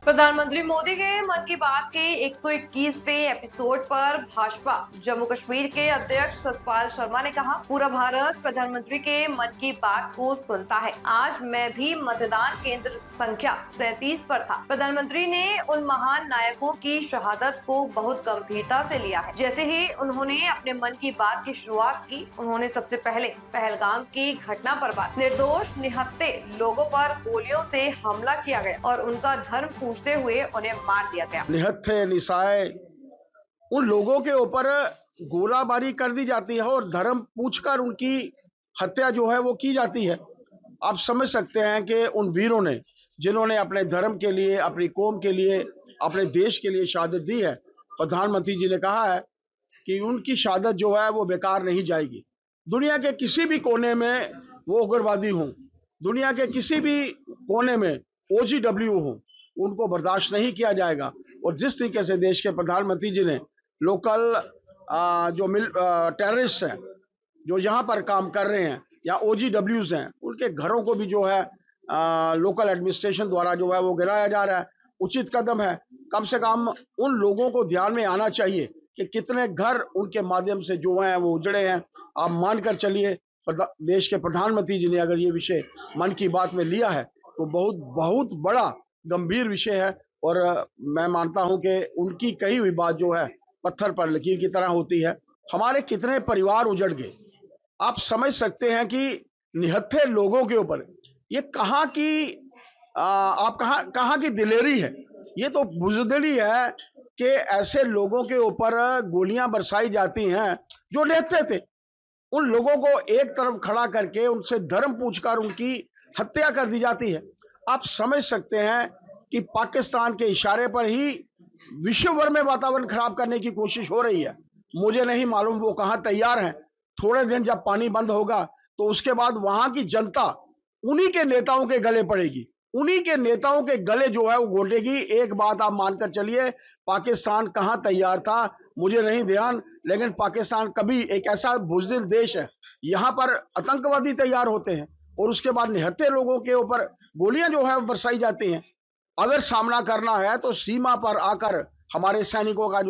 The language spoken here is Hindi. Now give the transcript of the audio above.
प्रधानमंत्री मोदी के मन की बात के 121वें एपिसोड पर भाजपा जम्मू कश्मीर के अध्यक्ष सतपाल शर्मा ने कहा, पूरा भारत प्रधानमंत्री के मन की बात को सुनता है। आज मैं भी मतदान केंद्र संख्या 37 पर था। प्रधानमंत्री ने उन महान नायकों की शहादत को बहुत गंभीरता से लिया है। जैसे ही उन्होंने अपने मन की बात की शुरुआत की, उन्होंने सबसे पहले पहलगाम की घटना पर बात। निर्दोष निहत्थे लोगों पर गोलियों से हमला किया गया और उनका धर्म पूछते हुए उन्हें मार दिया गया। निहत्थे निसाए उन लोगों के ऊपर गोलाबारी कर दी जाती है और धर्म पूछकर उनकी हत्या जो है वो की जाती है। आप समझ सकते हैं कि उन वीरों ने, जिन्होंने अपने धर्म के लिए, अपनी कौम के लिए, अपने देश के लिए शहादत दी है, प्रधानमंत्री जी ने कहा है कि उनकी शहादत जो है वो बेकार नहीं जाएगी। दुनिया के किसी भी कोने में वो उग्रवादी हों, दुनिया के किसी भी कोने में OGW हों, उनको बर्दाश्त नहीं किया जाएगा। और जिस तरीके से देश के प्रधानमंत्री जी ने लोकल जो टेररिस्ट हैं, जो यहाँ पर काम कर रहे हैं या OGWs हैं, उनके घरों को भी जो है लोकल एडमिनिस्ट्रेशन द्वारा जो है वो गिराया जा रहा है। उचित कदम है। कम से कम उन लोगों को ध्यान में आना चाहिए कि कितने घर उनके माध्यम से जो हैं वो उजड़े हैं। आप मानकर चलिए, देश के प्रधानमंत्री जी ने अगर ये विषय मन की बात में लिया है तो बहुत बहुत बड़ा गंभीर विषय है। और मैं मानता हूं कि उनकी कही हुई बात जो है पत्थर पर लकीर की तरह होती है। हमारे कितने परिवार उजड़ गए। आप समझ सकते हैं कि निहत्थे लोगों के ऊपर ये कहाँ की दिलेरी है। ये तो बुज़दिली है कि ऐसे लोगों के ऊपर गोलियां बरसाई जाती हैं जो निहत्थे थे। उन लोगों को एक तरफ खड़ा करके उनसे धर्म पूछकर उनकी हत्या कर दी जाती है। आप समझ सकते हैं कि पाकिस्तान के इशारे पर ही विश्व भर में वातावरण खराब करने की कोशिश हो रही है। मुझे नहीं मालूम वो कहां तैयार हैं। थोड़े दिन जब पानी बंद होगा तो उसके बाद वहां की जनता उन्हीं के नेताओं के गले पड़ेगी, उन्हीं के नेताओं के गले जो है वो घोटेगी। एक बात आप मानकर चलिए, पाकिस्तान कहां तैयार था मुझे नहीं ध्यान, लेकिन पाकिस्तान कभी एक ऐसा बुज़दिल देश है, यहां पर आतंकवादी तैयार होते हैं और उसके बाद निहत्थे लोगों के ऊपर गोलियां जो है बरसाई जाती हैं। अगर सामना करना है तो सीमा पर आकर हमारे सैनिकों का जो